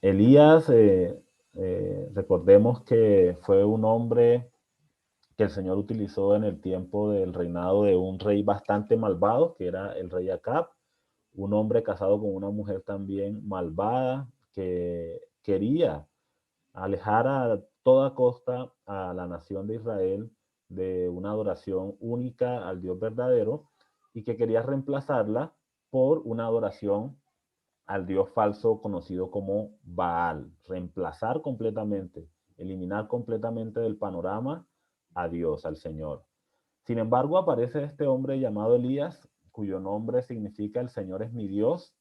Elías, recordemos que fue un hombre que el Señor utilizó en el tiempo del reinado de un rey bastante malvado, que era el rey Acab, un hombre casado con una mujer también malvada, que quería alejar a toda costa a la nación de Israel de una adoración única al Dios verdadero y que quería reemplazarla por una adoración al Dios falso conocido como Baal, reemplazar completamente, eliminar completamente del panorama a Dios, al Señor. Sin embargo, aparece este hombre llamado Elías, cuyo nombre significa el Señor es mi Dios,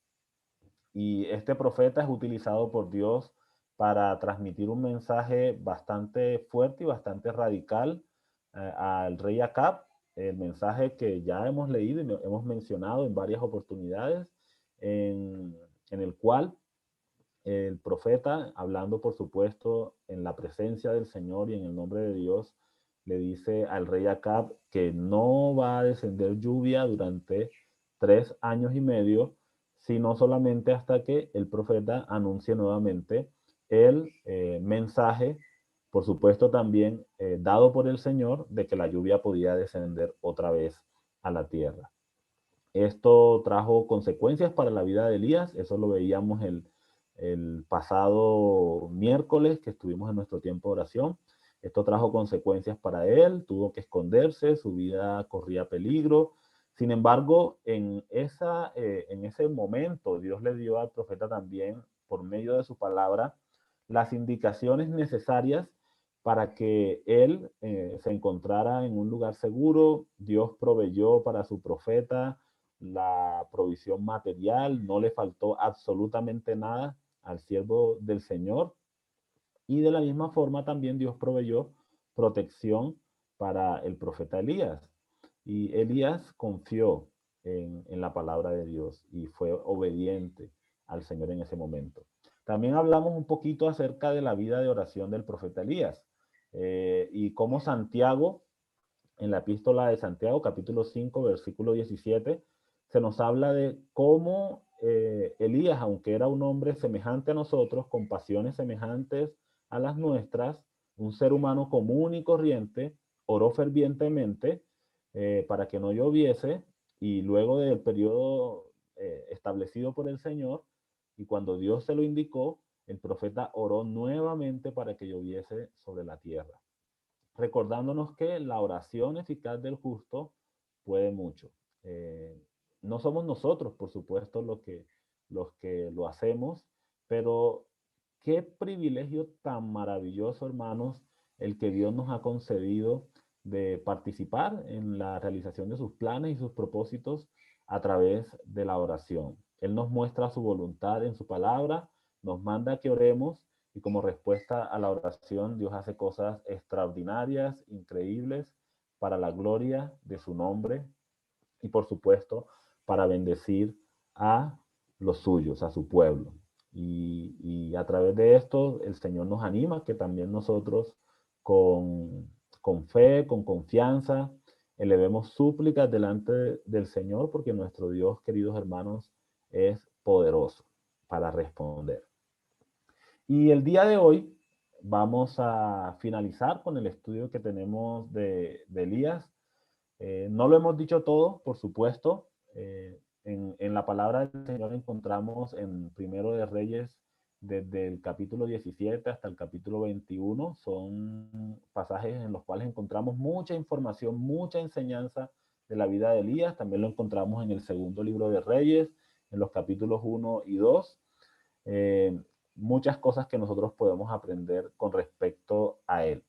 y este profeta es utilizado por Dios para transmitir un mensaje bastante fuerte y bastante radical al rey Acab, el mensaje que ya hemos leído y hemos mencionado en varias oportunidades, en el cual el profeta, hablando por supuesto en la presencia del Señor y en el nombre de Dios, le dice al rey Acab que no va a descender lluvia durante 3 años y medio, sino solamente hasta que el profeta anuncie nuevamente el mensaje, por supuesto también dado por el Señor, de que la lluvia podía descender otra vez a la tierra. Esto trajo consecuencias para la vida de Elías, eso lo veíamos el pasado miércoles que estuvimos en nuestro tiempo de oración. Esto trajo consecuencias para él, tuvo que esconderse, su vida corría peligro. Sin embargo, en ese momento Dios le dio al profeta también, por medio de su palabra, las indicaciones necesarias para que él se encontrara en un lugar seguro. Dios proveyó para su profeta la provisión material, no le faltó absolutamente nada al siervo del Señor. Y de la misma forma también Dios proveyó protección para el profeta Elías. Y Elías confió en la palabra de Dios y fue obediente al Señor en ese momento. También hablamos un poquito acerca de la vida de oración del profeta Elías y cómo Santiago, en la epístola de Santiago, capítulo 5, versículo 17, se nos habla de cómo Elías, aunque era un hombre semejante a nosotros, con pasiones semejantes a las nuestras, un ser humano común y corriente, oró fervientemente para que no lloviese y luego del periodo establecido por el Señor, y cuando Dios se lo indicó, el profeta oró nuevamente para que lloviese sobre la tierra, recordándonos que la oración eficaz del justo puede mucho. Eh, no somos nosotros, por supuesto, los que lo hacemos, pero qué privilegio tan maravilloso, hermanos, el que Dios nos ha concedido de participar en la realización de sus planes y sus propósitos a través de la oración. Él nos muestra su voluntad en su palabra, nos manda que oremos y como respuesta a la oración, Dios hace cosas extraordinarias, increíbles, para la gloria de su nombre y por supuesto para bendecir a los suyos, a su pueblo. Y a través de esto el Señor nos anima que también nosotros con fe, con confianza, elevemos súplicas delante del Señor porque nuestro Dios, queridos hermanos, es poderoso para responder. Y el día de hoy vamos a finalizar con el estudio que tenemos de Elías. No lo hemos dicho todo, por supuesto. En la palabra del Señor encontramos en Primero de Reyes, desde el capítulo 17 hasta el capítulo 21. Son pasajes en los cuales encontramos mucha información, mucha enseñanza de la vida de Elías. También lo encontramos en el segundo libro de Reyes, en los capítulos 1 y 2. Eh, Muchas cosas que nosotros podemos aprender con respecto a él.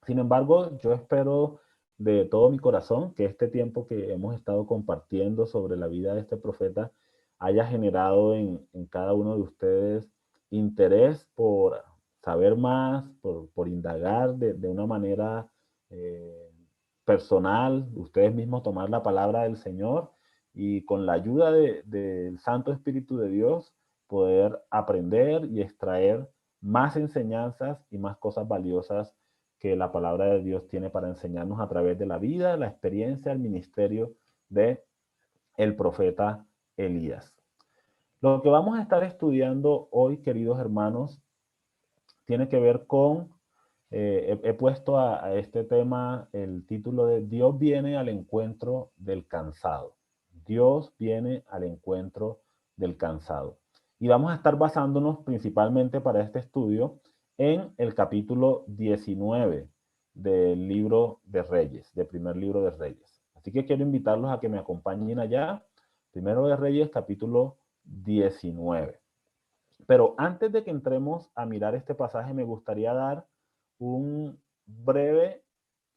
Sin embargo, yo espero de todo mi corazón que este tiempo que hemos estado compartiendo sobre la vida de este profeta haya generado en cada uno de ustedes interés por saber más, por indagar de una manera eh, personal, ustedes mismos tomar la palabra del Señor y con la ayuda del Santo Espíritu de Dios poder aprender y extraer más enseñanzas y más cosas valiosas que la palabra de Dios tiene para enseñarnos a través de la vida, la experiencia, el ministerio de el profeta Elías. Lo que vamos a estar estudiando hoy, queridos hermanos, tiene que ver con, he puesto a este tema el título de Dios viene al encuentro del cansado. Dios viene al encuentro del cansado. Y vamos a estar basándonos principalmente para este estudio en el capítulo 19 del libro de Reyes, del primer libro de Reyes. Así que quiero invitarlos a que me acompañen allá. Primero de Reyes, capítulo 19. Pero antes de que entremos a mirar este pasaje, me gustaría dar un breve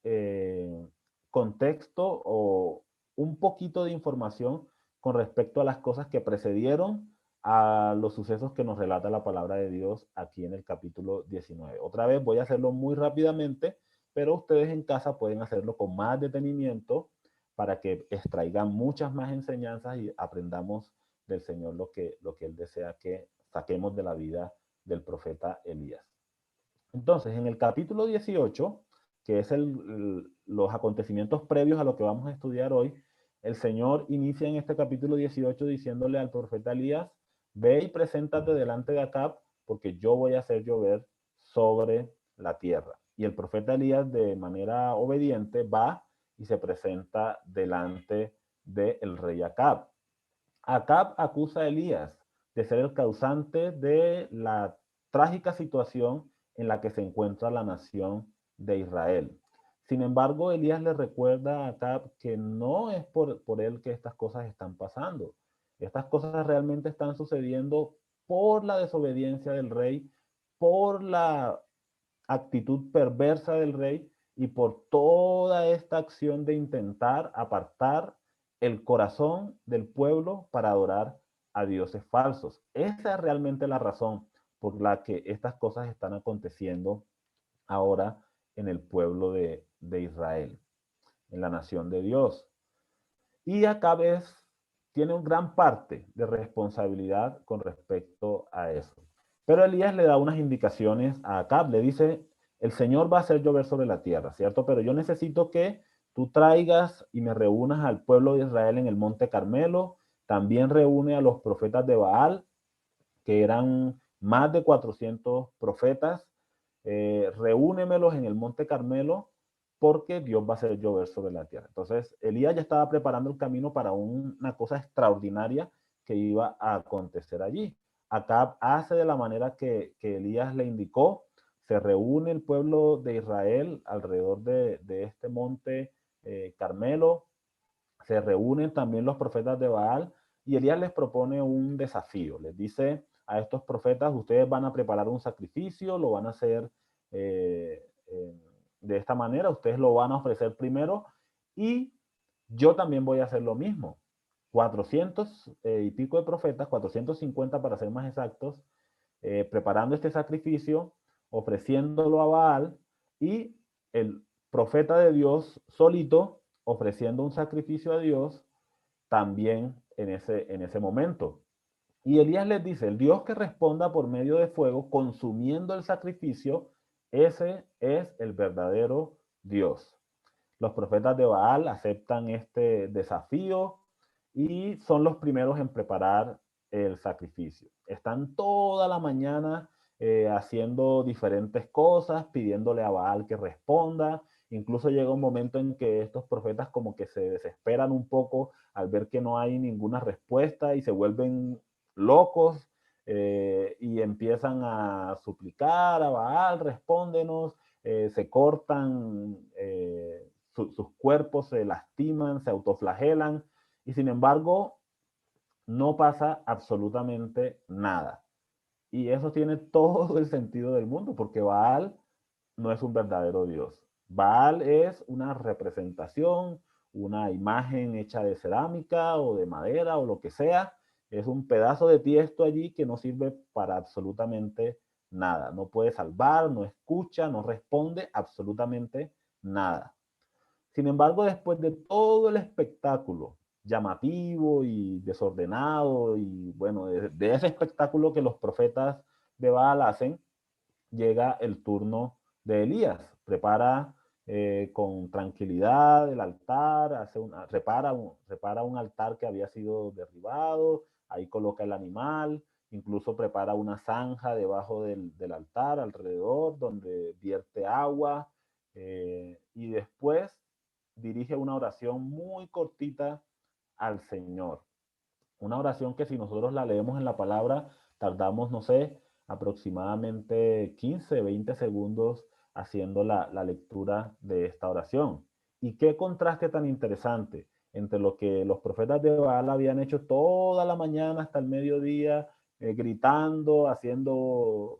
eh, contexto o un poquito de información con respecto a las cosas que precedieron a los sucesos que nos relata la palabra de Dios aquí en el capítulo 19. Otra vez voy a hacerlo muy rápidamente, pero ustedes en casa pueden hacerlo con más detenimiento para que extraigan muchas más enseñanzas y aprendamos del Señor lo que Él desea que saquemos de la vida del profeta Elías. Entonces, en el capítulo 18, que es los acontecimientos previos a lo que vamos a estudiar hoy, el Señor inicia en este capítulo 18 diciéndole al profeta Elías, ve y preséntate delante de Acab, porque yo voy a hacer llover sobre la tierra. Y el profeta Elías, de manera obediente, va y se presenta delante del rey Acab. Acab acusa a Elías de ser el causante de la trágica situación en la que se encuentra la nación de Israel. Sin embargo, Elías le recuerda a Acab que no es por él que estas cosas están pasando. Estas cosas realmente están sucediendo por la desobediencia del rey, por la actitud perversa del rey y por toda esta acción de intentar apartar el corazón del pueblo para adorar a dioses falsos. Esa es realmente la razón por la que estas cosas están aconteciendo ahora en el pueblo de Israel, en la nación de Dios. Y Acab tiene una gran parte de responsabilidad con respecto a eso. Pero Elías le da unas indicaciones a Acab, le dice, el Señor va a hacer llover sobre la tierra, ¿cierto? Pero yo necesito que tú traigas y me reúnas al pueblo de Israel en el monte Carmelo, también reúne a los profetas de Baal, que eran más de 400 profetas, reúnemelos en el monte Carmelo porque Dios va a hacer llover sobre la tierra. Entonces, Elías ya estaba preparando el camino para una cosa extraordinaria que iba a acontecer allí. Acab hace de la manera que Elías le indicó, se reúne el pueblo de Israel alrededor de este monte Carmelo, se reúnen también los profetas de Baal y Elías les propone un desafío. Les dice a estos profetas, ustedes van a preparar un sacrificio, lo van a hacer de esta manera, ustedes lo van a ofrecer primero y yo también voy a hacer lo mismo. 400 y pico de profetas, 450 para ser más exactos, preparando este sacrificio, ofreciéndolo a Baal y el profeta de Dios solito ofreciendo un sacrificio a Dios también en ese momento. Y Elías les dice, el Dios que responda por medio de fuego, consumiendo el sacrificio, ese es el verdadero Dios. Los profetas de Baal aceptan este desafío y son los primeros en preparar el sacrificio. Están toda la mañana haciendo diferentes cosas, pidiéndole a Baal que responda. Incluso llega un momento en que estos profetas como que se desesperan un poco al ver que no hay ninguna respuesta y se vuelven locos y empiezan a suplicar a Baal, respóndenos, se cortan sus cuerpos, se lastiman, se autoflagelan y sin embargo no pasa absolutamente nada. Y eso tiene todo el sentido del mundo porque Baal no es un verdadero Dios. Baal es una representación, una imagen hecha de cerámica o de madera o lo que sea. Es un pedazo de tiesto allí que no sirve para absolutamente nada. No puede salvar, no escucha, no responde absolutamente nada. Sin embargo, después de todo el espectáculo llamativo y desordenado y bueno, de ese espectáculo que los profetas de Baal hacen, llega el turno de Elías. Prepara con tranquilidad el altar, repara un altar que había sido derribado, ahí coloca el animal, incluso prepara una zanja debajo del altar, alrededor, donde vierte agua, y después dirige una oración muy cortita al Señor. Una oración que si nosotros la leemos en la palabra, tardamos, no sé, aproximadamente 15, 20 segundos haciendo la lectura de esta oración. Y qué contraste tan interesante entre lo que los profetas de Baal habían hecho toda la mañana hasta el mediodía, gritando, haciendo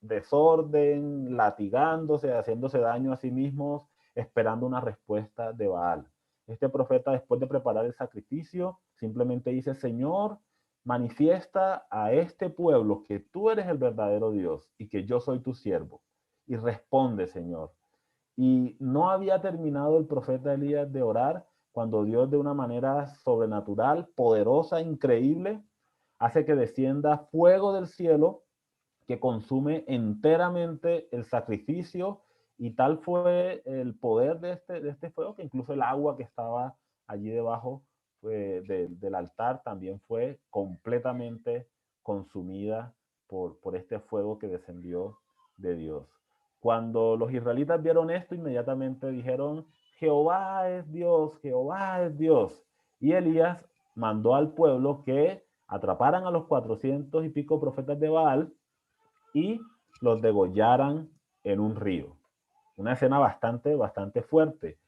desorden, latigándose, haciéndose daño a sí mismos, esperando una respuesta de Baal. Este profeta, después de preparar el sacrificio, simplemente dice: Señor, manifiesta a este pueblo que tú eres el verdadero Dios y que yo soy tu siervo. Y responde, Señor. Y no había terminado el profeta Elías de orar cuando Dios, de una manera sobrenatural, poderosa, increíble, hace que descienda fuego del cielo que consume enteramente el sacrificio, y tal fue el poder de este fuego que incluso el agua que estaba allí debajo del altar también fue completamente consumida por este fuego que descendió de Dios. Cuando los israelitas vieron esto, inmediatamente dijeron: Jehová es Dios, Jehová es Dios. Y Elías mandó al pueblo que atraparan a los 400 y pico profetas de Baal y los degollaran en un río. Una escena bastante fuerte,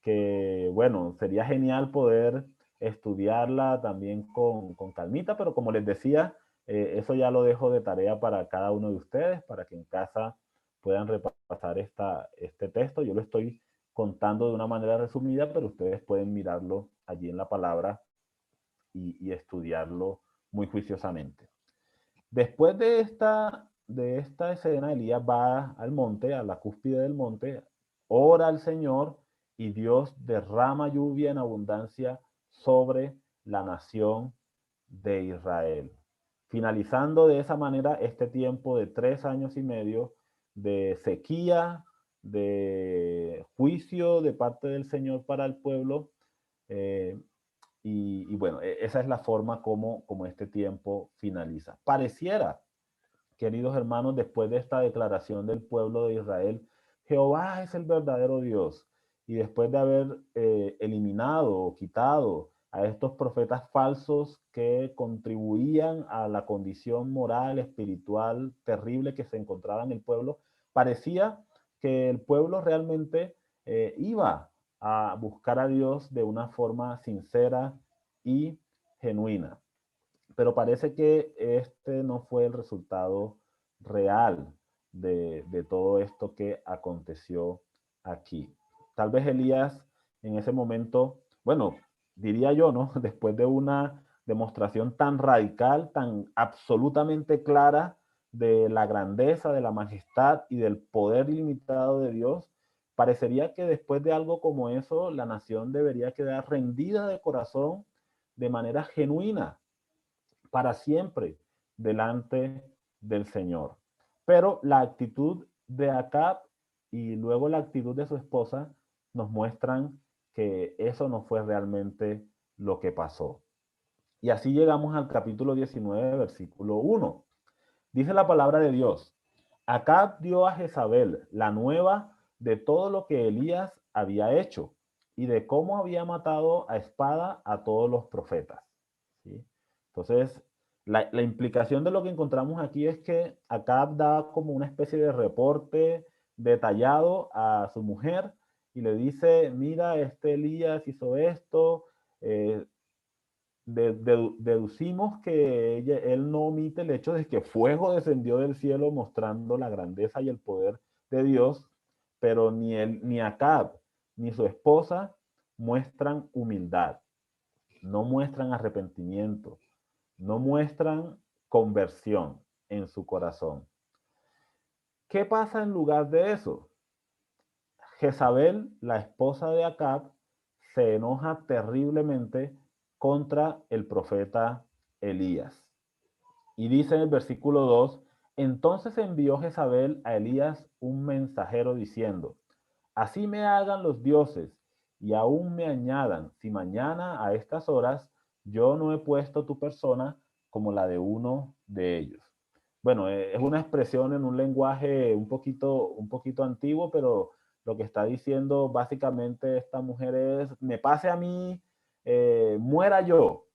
que bueno, sería genial poder estudiarla también con calmita, pero como les decía, eso ya lo dejo de tarea para cada uno de ustedes, para que en casa puedan repasar este texto. Yo lo estoy contando de una manera resumida, pero ustedes pueden mirarlo allí en la palabra y estudiarlo muy juiciosamente. Después de esta escena, Elías va al monte, a la cúspide del monte, ora al Señor y Dios derrama lluvia en abundancia sobre la nación de Israel. Finalizando de esa manera este tiempo de 3 años y medio de sequía, de juicio de parte del Señor para el pueblo. eh, y bueno, esa es la forma como este tiempo finaliza. Pareciera, queridos hermanos, después de esta declaración del pueblo de Israel: Jehová es el verdadero Dios, y después de haber eliminado o quitado a estos profetas falsos que contribuían a la condición moral, espiritual terrible que se encontraba en el pueblo, parecía que el pueblo realmente iba a buscar a Dios de una forma sincera y genuina. Pero parece que este no fue el resultado real de todo esto que aconteció aquí. Tal vez Elías en ese momento, bueno, diría yo, ¿no? Después de una demostración tan radical, tan absolutamente clara de la grandeza, de la majestad y del poder ilimitado de Dios, parecería que después de algo como eso, la nación debería quedar rendida de corazón de manera genuina para siempre delante del Señor. Pero la actitud de Acab y luego la actitud de su esposa nos muestran que eso no fue realmente lo que pasó. Y así llegamos al capítulo 19, versículo 1. Dice la palabra de Dios: Acab dio a Jezabel la nueva de todo lo que Elías había hecho y de cómo había matado a espada a todos los profetas. ¿Sí? Entonces, la implicación de lo que encontramos aquí es que Acab da como una especie de reporte detallado a su mujer y le dice: mira, este Elías hizo esto. eh, Deducimos que él no omite el hecho de que fuego descendió del cielo mostrando la grandeza y el poder de Dios, pero ni él, ni Acab, ni su esposa muestran humildad, no muestran arrepentimiento, no muestran conversión en su corazón. ¿Qué pasa en lugar de eso? Jezabel, la esposa de Acab, se enoja terriblemente contra el profeta Elías. Y dice en el versículo 2: entonces envió Jezabel a Elías un mensajero diciendo: así me hagan los dioses y aún me añadan, si mañana a estas horas yo no he puesto tu persona como la de uno de ellos. Bueno, es una expresión en un lenguaje un poquito antiguo, pero lo que está diciendo básicamente esta mujer es, me pase a mí, muera yo,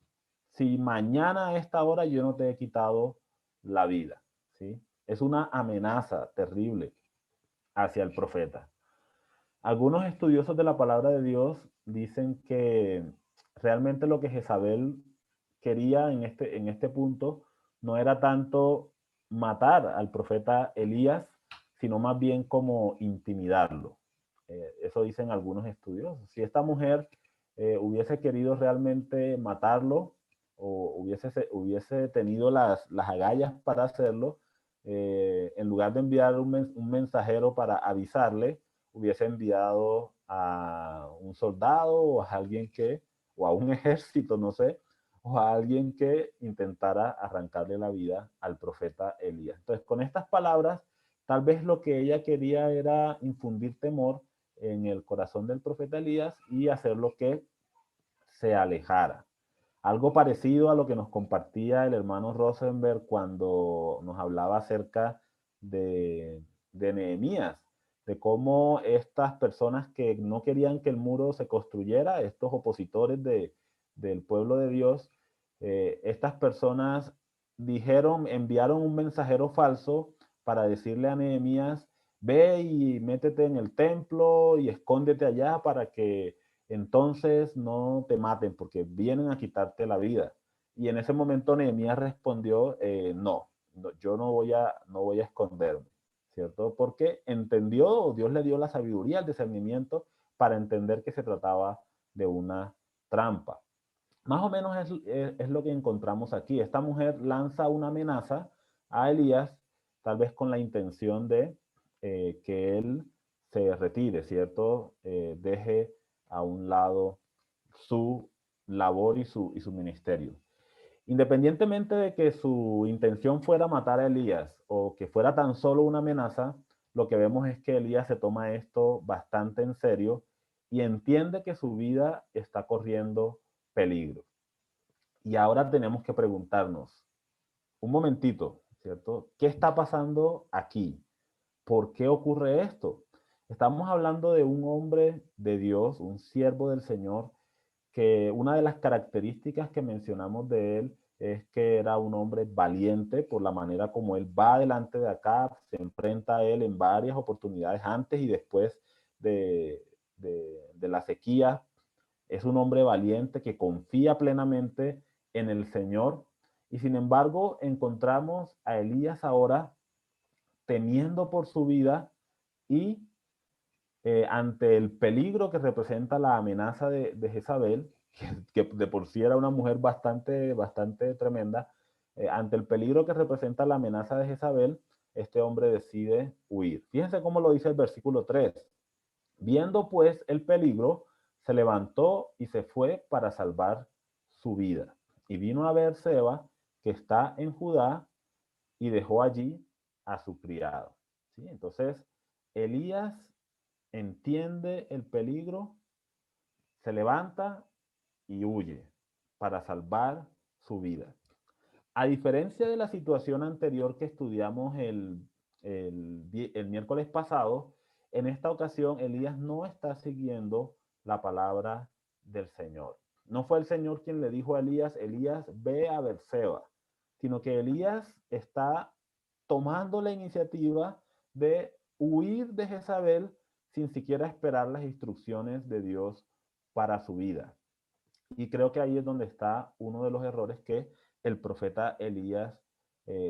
si mañana a esta hora yo no te he quitado la vida, ¿sí? Es una amenaza terrible hacia el profeta. Algunos estudiosos de la palabra de Dios dicen que realmente lo que Jezabel quería en este punto no era tanto matar al profeta Elías, sino más bien como intimidarlo. Eso dicen algunos estudiosos. Si esta mujer hubiese querido realmente matarlo o hubiese tenido las agallas para hacerlo, en lugar de enviar un mensajero para avisarle, hubiese enviado a un soldado o a alguien o a un ejército, no sé, o a alguien que intentara arrancarle la vida al profeta Elías. Entonces, con estas palabras, tal vez lo que ella quería era infundir temor en el corazón del profeta Elías y hacerlo que se alejara. Algo parecido a lo que nos compartía el hermano Rosenberg cuando nos hablaba acerca de Nehemías, de cómo estas personas que no querían que el muro se construyera, estos opositores del pueblo de Dios, estas personas enviaron un mensajero falso para decirle a Nehemías, ve y métete en el templo y escóndete allá para que entonces no te maten porque vienen a quitarte la vida. Y en ese momento Nehemías respondió, no, yo no voy a esconderme, ¿cierto? Porque entendió, Dios le dio la sabiduría, el discernimiento para entender que se trataba de una trampa. Más o menos es lo que encontramos aquí. Esta mujer lanza una amenaza a Elías, tal vez con la intención de que él se retire, ¿cierto? Deje a un lado su labor y su ministerio. Independientemente de que su intención fuera matar a Elías o que fuera tan solo una amenaza, lo que vemos es que Elías se toma esto bastante en serio y entiende que su vida está corriendo peligro. Y ahora tenemos que preguntarnos, un momentito, ¿cierto? ¿Qué está pasando aquí? ¿Por qué ocurre esto? Estamos hablando de un hombre de Dios, un siervo del Señor, que una de las características que mencionamos de él es que era un hombre valiente por la manera como él va delante de Acab, se enfrenta a él en varias oportunidades antes y después de la sequía. Es un hombre valiente que confía plenamente en el Señor. Y sin embargo, encontramos a Elías ahora temiendo por su vida y ante el peligro que representa la amenaza de Jezabel, que de por sí era una mujer bastante tremenda, ante el peligro que representa la amenaza de Jezabel, este hombre decide huir. Fíjense cómo lo dice el versículo 3. Viendo pues el peligro, se levantó y se fue para salvar su vida. Y vino a Beerseba, que está en Judá, y dejó allí a su criado. ¿Sí? Entonces, Elías entiende el peligro, se levanta y huye para salvar su vida. A diferencia de la situación anterior que estudiamos el miércoles pasado, en esta ocasión Elías no está siguiendo la palabra del Señor. No fue el Señor quien le dijo a Elías, Elías, ve a Beerseba, sino que Elías está tomando la iniciativa de huir de Jezabel sin siquiera esperar las instrucciones de Dios para su vida. Y creo que ahí es donde está uno de los errores que el profeta Elías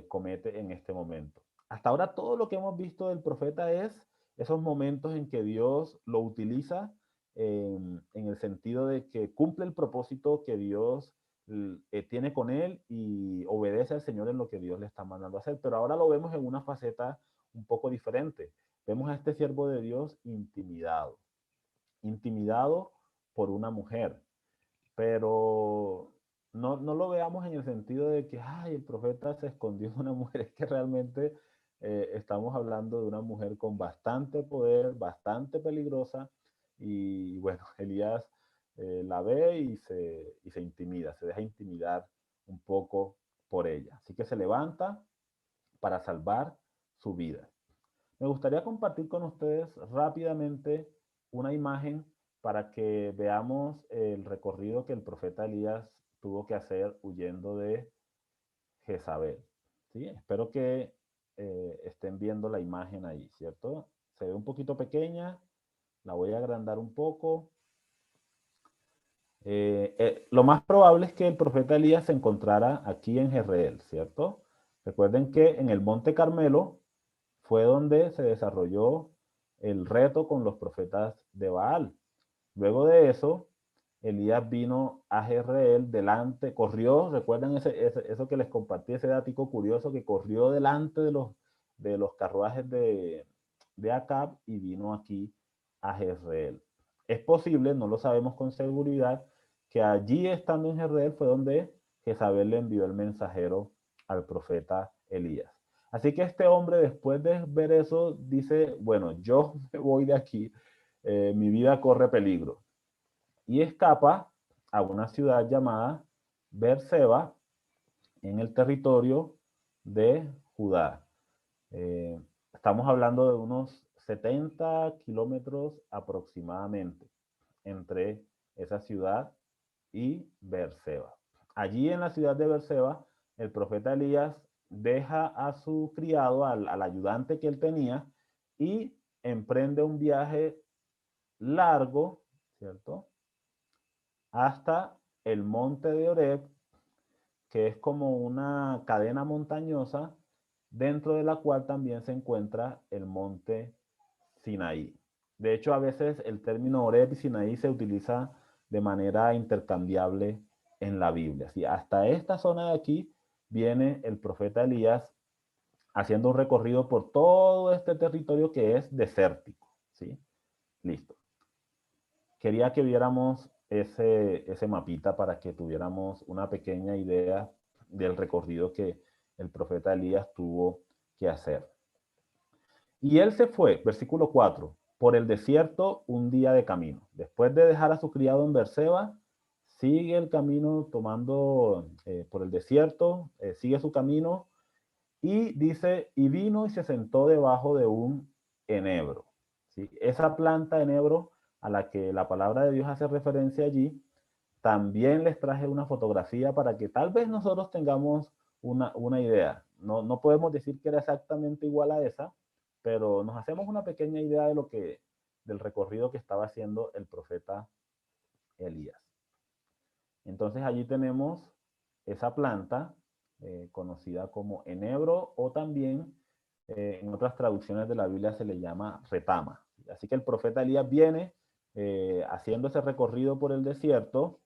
comete en este momento. Hasta ahora todo lo que hemos visto del profeta es esos momentos en que Dios lo utiliza en el sentido de que cumple el propósito que Dios tiene con él y obedece al Señor en lo que Dios le está mandando a hacer. Pero ahora lo vemos en una faceta un poco diferente. Vemos a este siervo de Dios intimidado por una mujer, pero no lo veamos en el sentido de que, ay, el profeta se escondió de una mujer, es que realmente estamos hablando de una mujer con bastante poder, bastante peligrosa, y bueno, Elías la ve y se intimida, se deja intimidar un poco por ella. Así que se levanta para salvar su vida. Me gustaría compartir con ustedes rápidamente una imagen para que veamos el recorrido que el profeta Elías tuvo que hacer huyendo de Jezabel. ¿Sí? Espero que estén viendo la imagen ahí, ¿cierto? Se ve un poquito pequeña, la voy a agrandar un poco. Lo más probable es que el profeta Elías se encontrara aquí en Jezreel, ¿cierto? Recuerden que en el Monte Carmelo fue donde se desarrolló el reto con los profetas de Baal. Luego de eso, Elías vino a Jezreel delante, corrió, recuerdan eso que les compartí, ese dático curioso, que corrió delante de los carruajes de Acab y vino aquí a Jezreel. Es posible, no lo sabemos con seguridad, que allí estando en Jezreel fue donde Jezabel le envió el mensajero al profeta Elías. Así que este hombre, después de ver eso, dice, bueno, yo me voy de aquí, mi vida corre peligro. Y escapa a una ciudad llamada Beerseba, en el territorio de Judá. Estamos hablando de unos 70 kilómetros aproximadamente entre esa ciudad y Beerseba. Allí en la ciudad de Beerseba, el profeta Elías deja a su criado, al ayudante que él tenía, y emprende un viaje largo, ¿cierto? Hasta el monte de Oreb, que es como una cadena montañosa, dentro de la cual también se encuentra el monte Sinaí. De hecho, a veces el término Oreb y Sinaí se utiliza de manera intercambiable en la Biblia. ¿Sí? Hasta esta zona de aquí viene el profeta Elías haciendo un recorrido por todo este territorio que es desértico. ¿Sí? Listo. Quería que viéramos ese mapita para que tuviéramos una pequeña idea del recorrido que el profeta Elías tuvo que hacer. Y él se fue, versículo 4, por el desierto un día de camino. Después de dejar a su criado en Beerseba, sigue el camino tomando por el desierto, sigue su camino y dice, y vino y se sentó debajo de un enebro. ¿Sí? Esa planta enebro a la que la palabra de Dios hace referencia allí, también les traje una fotografía para que tal vez nosotros tengamos una idea. No podemos decir que era exactamente igual a esa, pero nos hacemos una pequeña idea del recorrido que estaba haciendo el profeta Elías. Entonces allí tenemos esa planta conocida como enebro, o también en otras traducciones de la Biblia se le llama retama. Así que el profeta Elías viene haciendo ese recorrido por el desierto.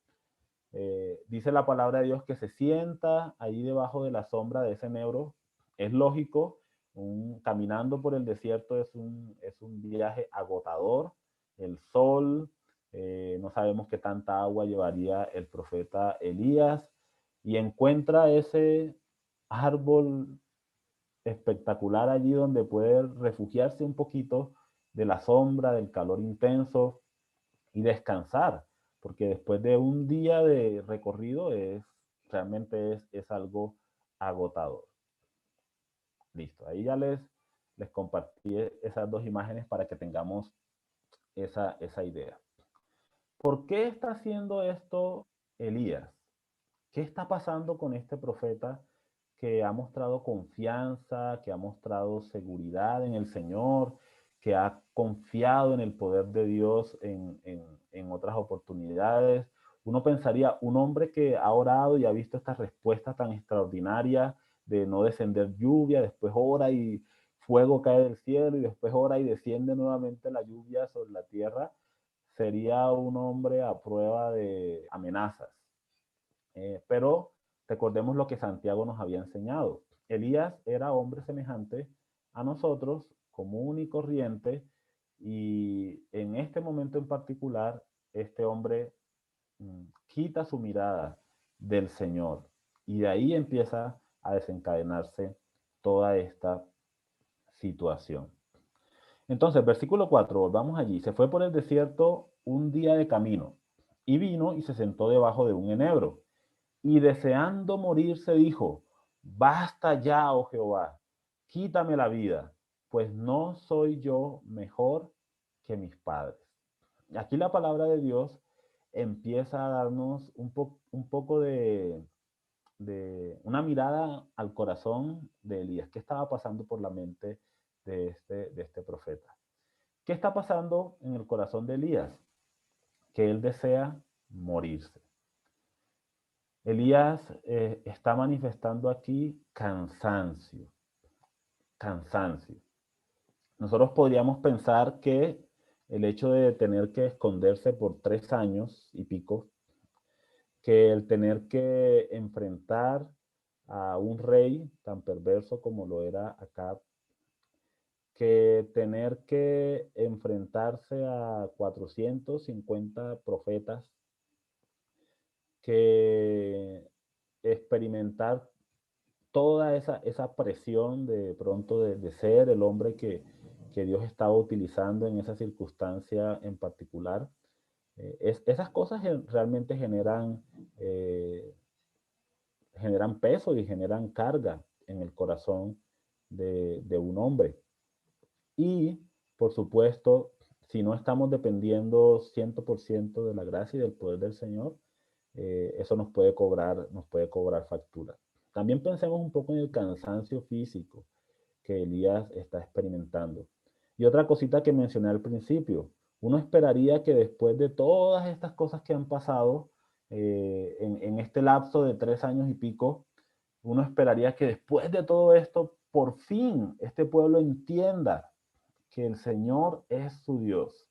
Dice la palabra de Dios que se sienta allí debajo de la sombra de ese enebro. Es lógico, caminando por el desierto es un viaje agotador. El sol, no sabemos qué tanta agua llevaría el profeta Elías, y encuentra ese árbol espectacular allí donde puede refugiarse un poquito de la sombra, del calor intenso y descansar, porque después de un día de recorrido realmente es algo agotador. Listo, ahí ya les compartí esas dos imágenes para que tengamos esa idea. ¿Por qué está haciendo esto Elías? ¿Qué está pasando con este profeta que ha mostrado confianza, que ha mostrado seguridad en el Señor, que ha confiado en el poder de Dios en otras oportunidades? Uno pensaría, un hombre que ha orado y ha visto esta respuesta tan extraordinaria de no descender lluvia, después ora y fuego cae del cielo, y después ora y desciende nuevamente la lluvia sobre la tierra, sería un hombre a prueba de amenazas. Pero recordemos lo que Santiago nos había enseñado. Elías era hombre semejante a nosotros, común y corriente, y en este momento en particular, este hombre quita su mirada del Señor, y de ahí empieza a desencadenarse toda esta situación. Entonces, versículo 4, volvamos allí. Se fue por el desierto un día de camino, y vino y se sentó debajo de un enebro, y deseando morir se dijo, basta ya, oh Jehová, quítame la vida, pues no soy yo mejor que mis padres. Aquí la palabra de Dios empieza a darnos un poco de una mirada al corazón de Elías. ¿Qué estaba pasando por la mente de este profeta? ¿Qué está pasando en el corazón de Elías? Que él desea morirse. Elías está manifestando aquí cansancio, cansancio. Nosotros podríamos pensar que el hecho de tener que esconderse por 3 años y pico, que el tener que enfrentar a un rey tan perverso como lo era Acab, que tener que enfrentarse a 450 profetas, que experimentar toda esa presión de pronto de ser el hombre que Dios estaba utilizando en esa circunstancia en particular. Esas cosas realmente eh, generan peso y generan carga en el corazón de un hombre. Y, por supuesto, si no estamos dependiendo 100% de la gracia y del poder del Señor, eso nos puede cobrar factura. También pensemos un poco en el cansancio físico que Elías está experimentando. Y otra cosita que mencioné al principio, uno esperaría que después de todas estas cosas que han pasado en este lapso de 3 años y pico, uno esperaría que después de todo esto, por fin este pueblo entienda que el Señor es su Dios.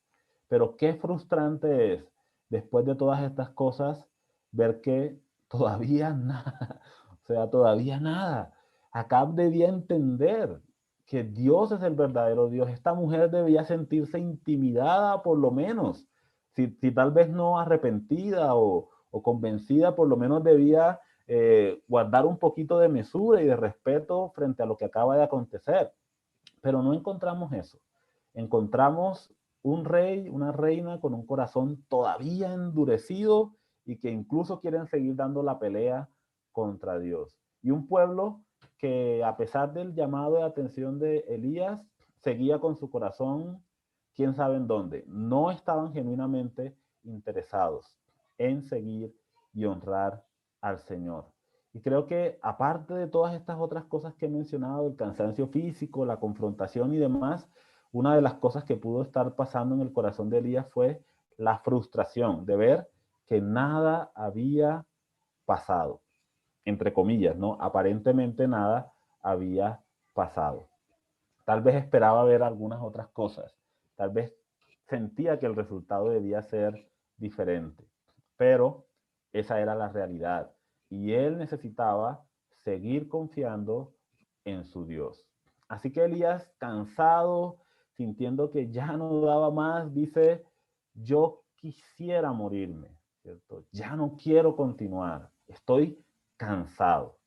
Pero qué frustrante es, después de todas estas cosas, ver que todavía nada, o sea, todavía nada. Acab debía entender que Dios es el verdadero Dios. Esta mujer debía sentirse intimidada por lo menos. Si tal vez no arrepentida o convencida, por lo menos debía guardar un poquito de mesura y de respeto frente a lo que acaba de acontecer. Pero no encontramos eso. Encontramos un rey, una reina con un corazón todavía endurecido y que incluso quieren seguir dando la pelea contra Dios. Y un pueblo que a pesar del llamado de atención de Elías, seguía con su corazón, quién sabe en dónde. No estaban genuinamente interesados en seguir y honrar al Señor. Y creo que aparte de todas estas otras cosas que he mencionado, el cansancio físico, la confrontación y demás, una de las cosas que pudo estar pasando en el corazón de Elías fue la frustración de ver que nada había pasado, entre comillas, ¿no? Aparentemente nada había pasado. Tal vez esperaba ver algunas otras cosas, tal vez sentía que el resultado debía ser diferente, pero esa era la realidad y él necesitaba seguir confiando en su Dios. Así que Elías, cansado, sintiendo que ya no daba más, dice, yo quisiera morirme, ¿cierto? Ya no quiero continuar, estoy cansado.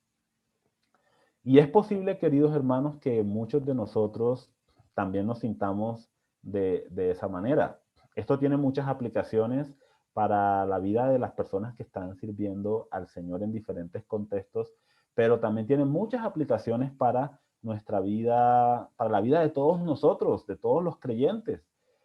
Y es posible, queridos hermanos, que muchos de nosotros también nos sintamos de esa manera. Esto tiene muchas aplicaciones para la vida de las personas que están sirviendo al Señor en diferentes contextos, pero también tiene muchas aplicaciones para nuestra vida, para la vida de todos nosotros, de todos los creyentes.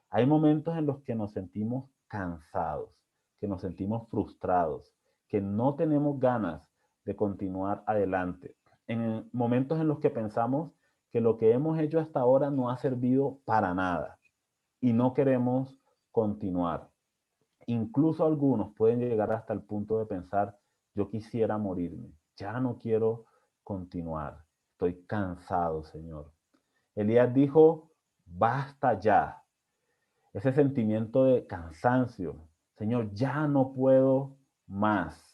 Hay momentos en los que nos sentimos cansados, que nos sentimos frustrados, que no tenemos ganas de continuar adelante en momentos en los que pensamos que lo que hemos hecho hasta ahora no ha servido para nada y no queremos continuar. Incluso algunos pueden llegar hasta el punto de pensar, yo quisiera morirme, ya no quiero continuar, estoy cansado, Señor. Elías dijo, basta ya. Ese sentimiento de cansancio, Señor, ya no puedo más.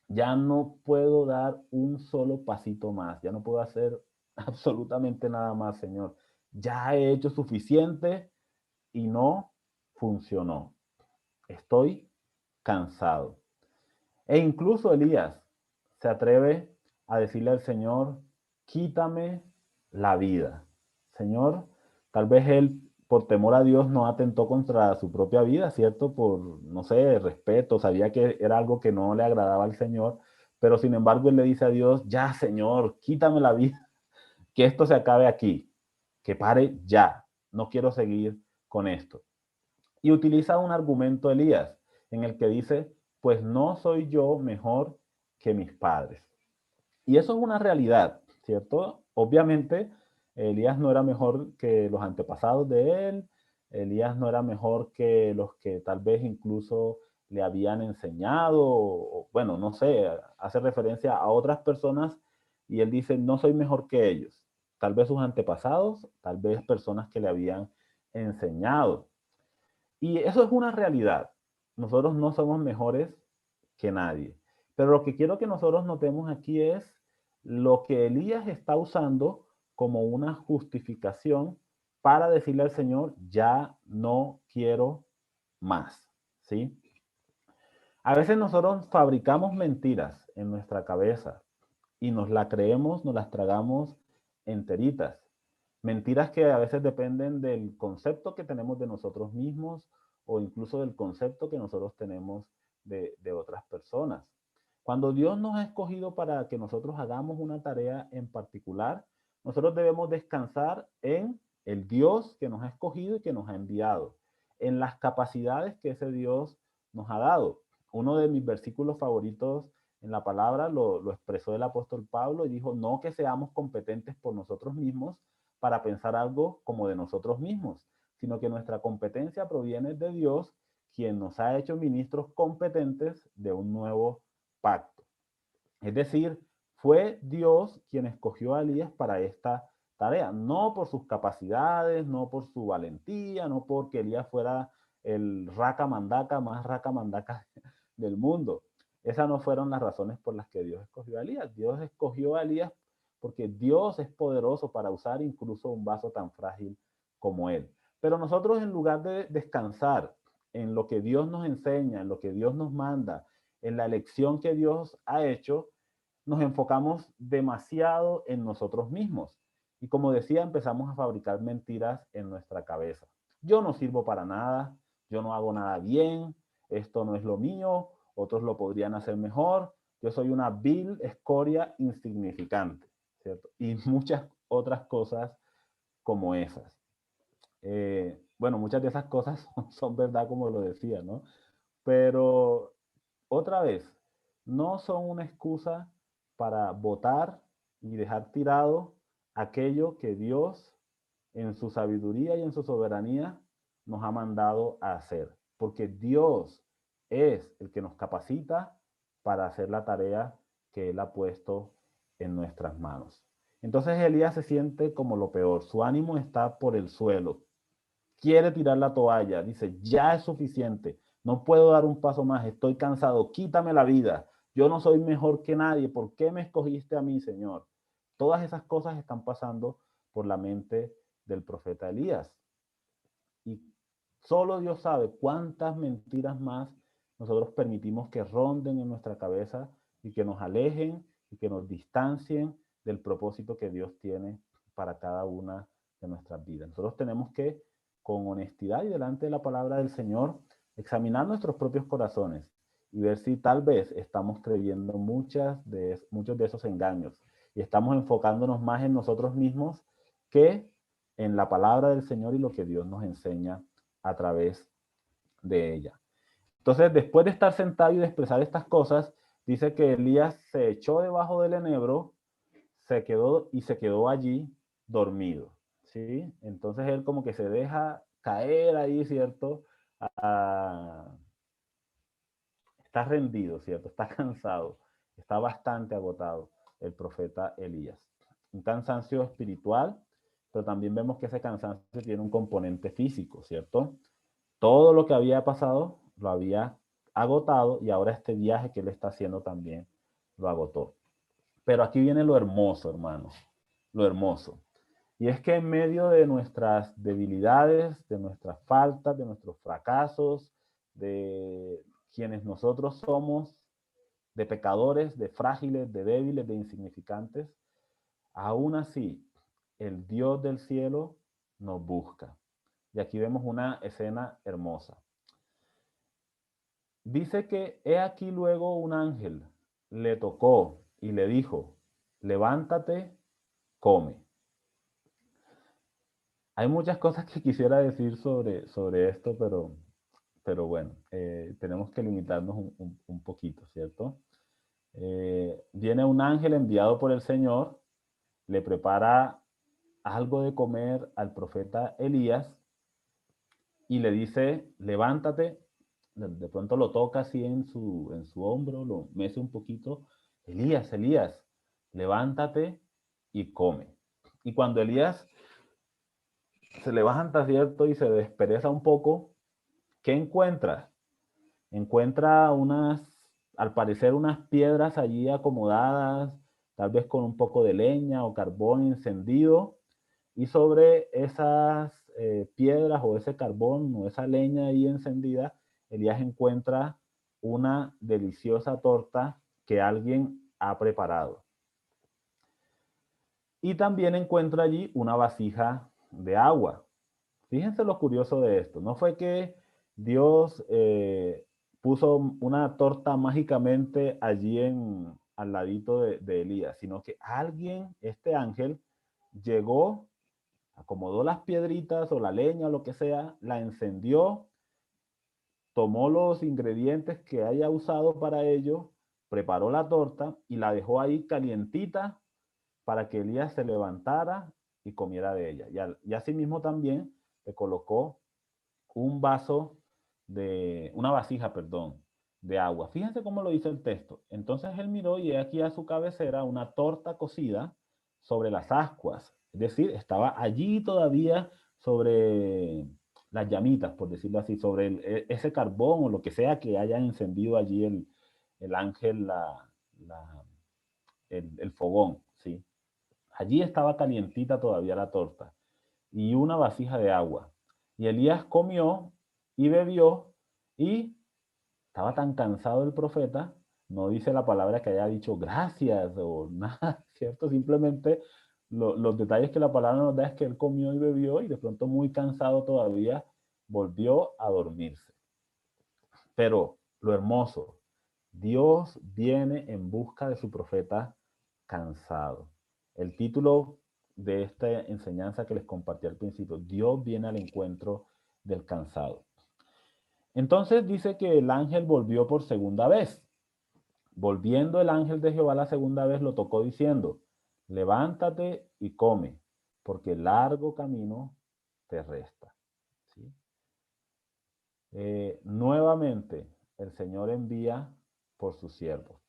Ya no puedo dar un solo pasito más, ya no puedo hacer absolutamente nada más, Señor. Ya he hecho suficiente y no funcionó. Estoy cansado. E incluso Elías se atreve a decirle al Señor, quítame la vida. Señor, tal vez él por temor a Dios no atentó contra su propia vida, ¿cierto? Por, no sé, respeto, sabía que era algo que no le agradaba al Señor, pero sin embargo él le dice a Dios, ya Señor, quítame la vida, que esto se acabe aquí, que pare ya, no quiero seguir con esto. Y utiliza un argumento Elías en el que dice, pues no soy yo mejor que mis padres. Y eso es una realidad, ¿cierto? Obviamente, Elías no era mejor que los antepasados de él, Elías no era mejor que los que tal vez incluso le habían enseñado, o, bueno, no sé, hace referencia a otras personas y él dice, no soy mejor que ellos. Tal vez sus antepasados, tal vez personas que le habían enseñado. Y eso es una realidad. Nosotros no somos mejores que nadie. Pero lo que quiero que nosotros notemos aquí es lo que Elías está usando como una justificación para decirle al Señor, ya no quiero más. ¿Sí? A veces nosotros fabricamos mentiras en nuestra cabeza y nos la creemos, nos las tragamos enteritas. Mentiras que a veces dependen del concepto que tenemos de nosotros mismos o incluso del concepto que nosotros tenemos de otras personas. Cuando Dios nos ha escogido para que nosotros hagamos una tarea en particular, nosotros debemos descansar en el Dios que nos ha escogido y que nos ha enviado, en las capacidades que ese Dios nos ha dado. Uno de mis versículos favoritos en la palabra lo expresó el apóstol Pablo y dijo, no que seamos competentes por nosotros mismos para pensar algo como de nosotros mismos, sino que nuestra competencia proviene de Dios, quien nos ha hecho ministros competentes de un nuevo pacto. Es decir, fue Dios quien escogió a Elías para esta tarea, no por sus capacidades, no por su valentía, no porque Elías fuera el raca mandaca más raca mandaca del mundo. Esas no fueron las razones por las que Dios escogió a Elías. Dios escogió a Elías porque Dios es poderoso para usar incluso un vaso tan frágil como él. Pero nosotros, en lugar de descansar en lo que Dios nos enseña, en lo que Dios nos manda, en la elección que Dios ha hecho, nos enfocamos demasiado en nosotros mismos. Y como decía, empezamos a fabricar mentiras en nuestra cabeza. Yo no sirvo para nada, yo no hago nada bien, esto no es lo mío, otros lo podrían hacer mejor, yo soy una vil escoria insignificante, ¿cierto? Y muchas otras cosas como esas. Bueno, muchas de esas cosas son verdad, como lo decía, ¿no? Pero otra vez, no son una excusa para votar y dejar tirado aquello que Dios en su sabiduría y en su soberanía nos ha mandado a hacer. Porque Dios es el que nos capacita para hacer la tarea que Él ha puesto en nuestras manos. Entonces Elías se siente como lo peor, su ánimo está por el suelo, quiere tirar la toalla, dice, ya es suficiente, no puedo dar un paso más, estoy cansado, quítame la vida, yo no soy mejor que nadie, ¿por qué me escogiste a mí, Señor? Todas esas cosas están pasando por la mente del profeta Elías. Y solo Dios sabe cuántas mentiras más nosotros permitimos que ronden en nuestra cabeza y que nos alejen y que nos distancien del propósito que Dios tiene para cada una de nuestras vidas. Nosotros tenemos que, con honestidad y delante de la palabra del Señor, examinar nuestros propios corazones y ver si tal vez estamos creyendo muchos de esos engaños y estamos enfocándonos más en nosotros mismos que en la palabra del Señor y lo que Dios nos enseña a través de ella. Entonces, después de estar sentado y de expresar estas cosas, dice que Elías se echó debajo del enebro, se quedó allí dormido, ¿sí? Entonces él como que se deja caer ahí, ¿cierto? Ah, está rendido, ¿cierto? Está cansado, está bastante agotado el profeta Elías. Un cansancio espiritual, pero también vemos que ese cansancio tiene un componente físico, ¿cierto? Todo lo que había pasado lo había agotado y ahora este viaje que él está haciendo también lo agotó. Pero aquí viene lo hermoso, hermanos, lo hermoso. Y es que en medio de nuestras debilidades, de nuestras faltas, de nuestros fracasos, de quienes nosotros somos, de pecadores, de frágiles, de débiles, de insignificantes, aún así, el Dios del cielo nos busca. Y aquí vemos una escena hermosa. Dice que he aquí luego un ángel le tocó y le dijo, levántate, come. Hay muchas cosas que quisiera decir sobre esto, pero bueno, tenemos que limitarnos un poquito, ¿cierto? Viene un ángel enviado por el Señor, le prepara algo de comer al profeta Elías y le dice, levántate, de pronto lo toca así en su hombro, lo mece un poquito, Elías, Elías, levántate y come. Y cuando Elías se levanta, ¿cierto? Y se despereza un poco, ¿qué encuentra? Encuentra al parecer unas piedras allí acomodadas, tal vez con un poco de leña o carbón encendido, y sobre esas piedras o ese carbón o esa leña ahí encendida, Elías encuentra una deliciosa torta que alguien ha preparado. Y también encuentra allí una vasija de agua. Fíjense lo curioso de esto. No fue que Dios puso una torta mágicamente allí al ladito de Elías, sino que alguien, este ángel, llegó, acomodó las piedritas o la leña o lo que sea, la encendió, tomó los ingredientes que haya usado para ello, preparó la torta y la dejó ahí calientita para que Elías se levantara y comiera de ella. Y asimismo también le colocó una vasija, perdón, de agua. Fíjense cómo lo dice el texto. Entonces él miró y aquí a su cabecera una torta cocida sobre las ascuas. Es decir, estaba allí todavía sobre las llamitas, por decirlo así, sobre ese carbón o lo que sea que haya encendido allí el ángel, el fogón, ¿sí? Allí estaba calientita todavía la torta y una vasija de agua. Y Elías comió y bebió y estaba tan cansado el profeta, no dice la palabra que haya dicho gracias o nada, ¿cierto? Simplemente los detalles que la palabra nos da es que él comió y bebió y de pronto muy cansado todavía volvió a dormirse. Pero lo hermoso, Dios viene en busca de su profeta cansado. El título de esta enseñanza que les compartí al principio, Dios viene al encuentro del cansado. Entonces dice que el ángel volvió por segunda vez. Volviendo el ángel de Jehová la segunda vez lo tocó diciendo, levántate y come, porque largo camino te resta. ¿Sí? Nuevamente el Señor envía por sus siervos.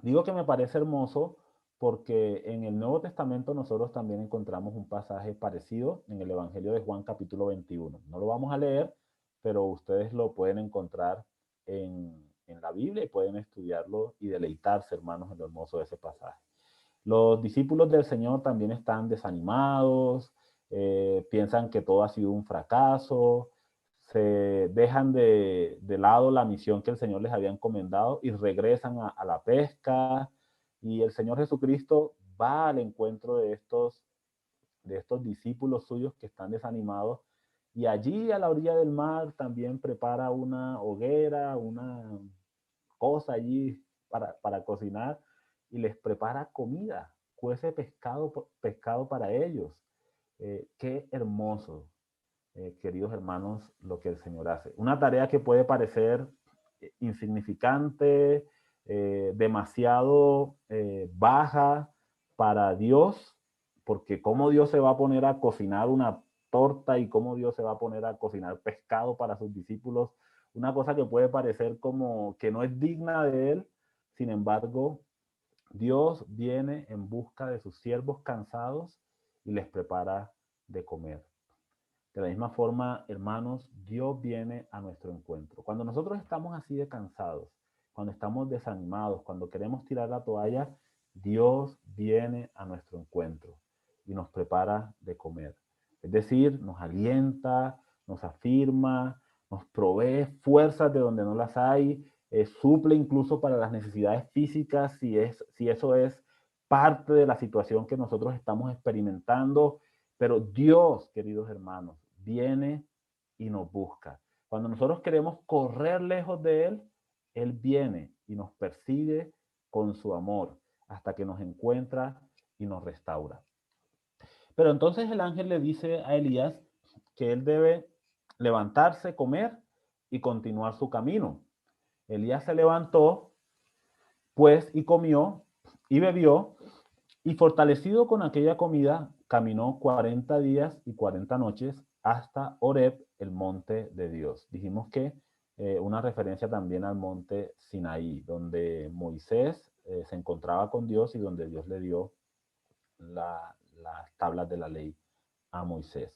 Digo que me parece hermoso porque en el Nuevo Testamento nosotros también encontramos un pasaje parecido en el Evangelio de Juan capítulo 21. No lo vamos a leer, pero ustedes lo pueden encontrar en la Biblia y pueden estudiarlo y deleitarse, hermanos, en lo hermoso de ese pasaje. Los discípulos del Señor también están desanimados, piensan que todo ha sido un fracaso, se dejan de lado la misión que el Señor les había encomendado y regresan a la pesca. Y el Señor Jesucristo va al encuentro de estos discípulos suyos que están desanimados. Y allí a la orilla del mar también prepara una hoguera, una cosa allí para cocinar y les prepara comida, cuece pescado para ellos. Qué hermoso, queridos hermanos, lo que el Señor hace. Una tarea que puede parecer insignificante, demasiado baja para Dios, porque cómo Dios se va a poner a cocinar una torta y cómo Dios se va a poner a cocinar pescado para sus discípulos, una cosa que puede parecer como que no es digna de Él, sin embargo, Dios viene en busca de sus siervos cansados y les prepara de comer. De la misma forma, hermanos, Dios viene a nuestro encuentro. Cuando nosotros estamos así de cansados, cuando estamos desanimados, cuando queremos tirar la toalla, Dios viene a nuestro encuentro y nos prepara de comer. Es decir, nos alienta, nos afirma, nos provee fuerzas de donde no las hay, suple incluso para las necesidades físicas si eso es parte de la situación que nosotros estamos experimentando. Pero Dios, queridos hermanos, viene y nos busca. Cuando nosotros queremos correr lejos de Él, Él viene y nos persigue con su amor hasta que nos encuentra y nos restaura. Pero entonces el ángel le dice a Elías que él debe levantarse, comer y continuar su camino. Elías se levantó, pues, y comió y bebió, y fortalecido con aquella comida, caminó 40 días y 40 noches hasta Horeb, el monte de Dios. Dijimos que una referencia también al monte Sinaí, donde Moisés se encontraba con Dios y donde Dios le dio las tablas de la ley a Moisés.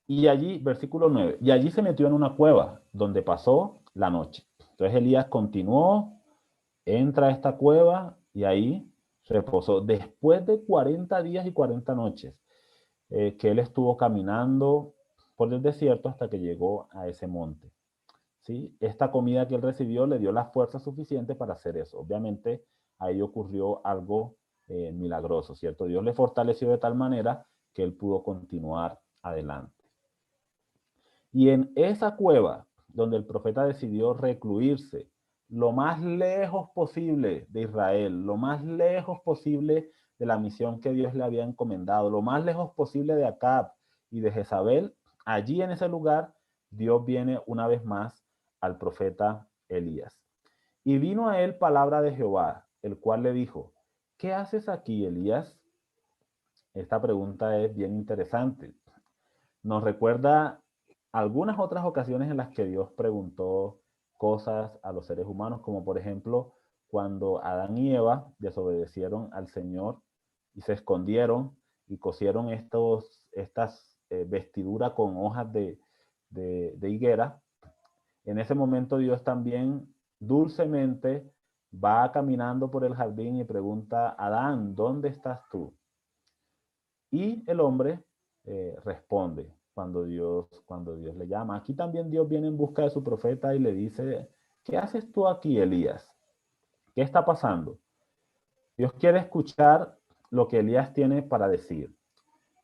Y allí, versículo 9, y allí se metió en una cueva donde pasó la noche. Entonces Elías continuó, entra a esta cueva y ahí reposó. Después de 40 días y 40 noches que él estuvo caminando por el desierto hasta que llegó a ese monte. ¿Sí? Esta comida que él recibió le dio la fuerza suficiente para hacer eso. Obviamente ahí ocurrió algo milagroso, ¿cierto? Dios le fortaleció de tal manera que él pudo continuar adelante. Y en esa cueva donde el profeta decidió recluirse lo más lejos posible de Israel, lo más lejos posible de la misión que Dios le había encomendado, lo más lejos posible de Acab y de Jezabel, allí en ese lugar Dios viene una vez más al profeta Elías. Y vino a él palabra de Jehová, el cual le dijo, ¿qué haces aquí, Elías? Esta pregunta es bien interesante. Nos recuerda algunas otras ocasiones en las que Dios preguntó cosas a los seres humanos, como por ejemplo cuando Adán y Eva desobedecieron al Señor y se escondieron y cosieron estas vestiduras con hojas de higuera. En ese momento Dios también dulcemente va caminando por el jardín y pregunta, Adán, ¿dónde estás tú? Y el hombre responde cuando Dios le llama. Aquí también Dios viene en busca de su profeta y le dice, ¿qué haces tú aquí, Elías? ¿Qué está pasando? Dios quiere escuchar lo que Elías tiene para decir.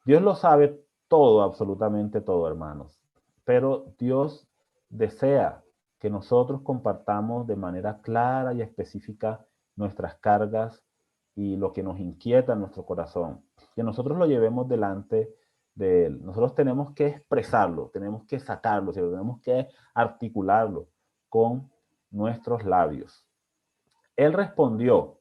Dios lo sabe todo, absolutamente todo, hermanos. Pero Dios desea que nosotros compartamos de manera clara y específica nuestras cargas y lo que nos inquieta en nuestro corazón. Que nosotros lo llevemos delante de Él. Nosotros tenemos que expresarlo, tenemos que sacarlo, tenemos que articularlo con nuestros labios. Él respondió,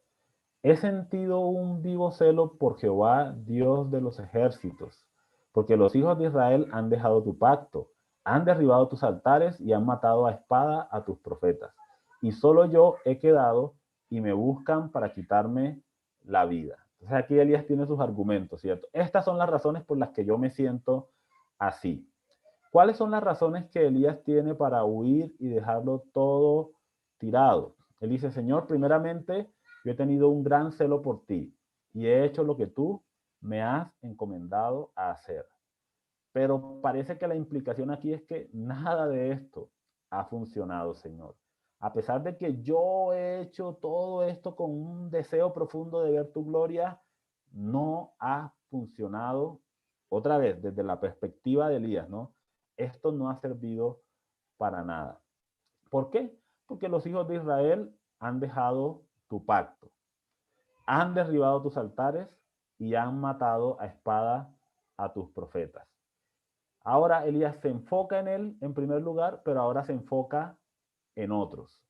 he sentido un vivo celo por Jehová, Dios de los ejércitos, porque los hijos de Israel han dejado tu pacto, han derribado tus altares y han matado a espada a tus profetas. Y solo yo he quedado y me buscan para quitarme la vida. Entonces aquí Elías tiene sus argumentos, ¿cierto? Estas son las razones por las que yo me siento así. ¿Cuáles son las razones que Elías tiene para huir y dejarlo todo tirado? Él dice, Señor, primeramente, yo he tenido un gran celo por ti y he hecho lo que tú me has encomendado a hacer. Pero parece que la implicación aquí es que nada de esto ha funcionado, Señor. A pesar de que yo he hecho todo esto con un deseo profundo de ver tu gloria, no ha funcionado. Otra vez, desde la perspectiva de Elías, ¿no? Esto no ha servido para nada. ¿Por qué? Porque los hijos de Israel han dejado tu pacto, han derribado tus altares y han matado a espada a tus profetas. Ahora Elías se enfoca en él en primer lugar, pero ahora se enfoca en otros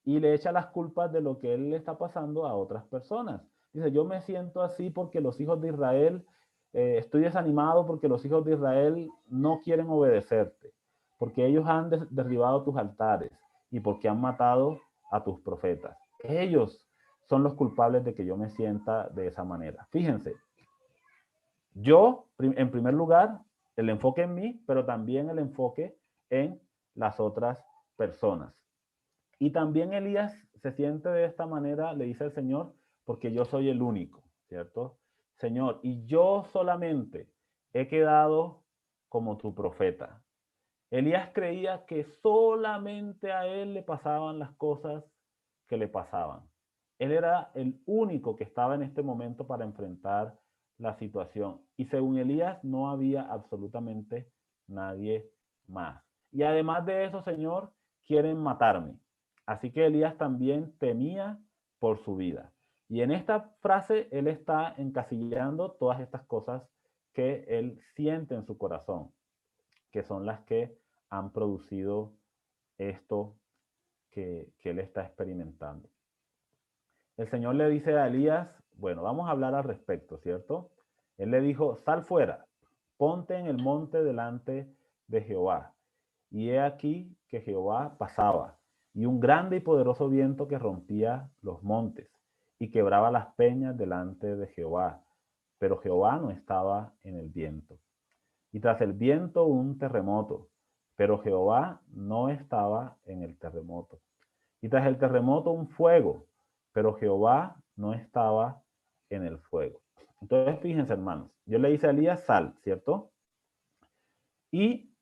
y le echa las culpas de lo que él le está pasando a otras personas. Dice, yo me siento así porque los hijos de Israel, estoy desanimado porque los hijos de Israel no quieren obedecerte, porque ellos han derribado tus altares y porque han matado a tus profetas. Ellos son los culpables de que yo me sienta de esa manera. Fíjense, yo, en primer lugar, el enfoque en mí, pero también el enfoque en las otras personas. Y también Elías se siente de esta manera, le dice al Señor, porque yo soy el único, ¿cierto? Señor, y yo solamente he quedado como tu profeta. Elías creía que solamente a él le pasaban las cosas que le pasaban. Él era el único que estaba en este momento para enfrentar la situación. Y según Elías, no había absolutamente nadie más. Y además de eso, Señor, quieren matarme. Así que Elías también temía por su vida. Y en esta frase él está encasillando todas estas cosas que él siente en su corazón, que son las que han producido esto que él está experimentando. El Señor le dice a Elías, bueno, vamos a hablar al respecto, ¿cierto? Él le dijo, sal fuera, ponte en el monte delante de Jehová. Y he aquí que Jehová pasaba, y un grande y poderoso viento que rompía los montes y quebraba las peñas delante de Jehová. Pero Jehová no estaba en el viento. Y tras el viento un terremoto, pero Jehová no estaba en el terremoto. Y tras el terremoto un fuego, pero Jehová no estaba en el fuego. Entonces, fíjense, hermanos, yo le hice a Elías sal, ¿cierto? Y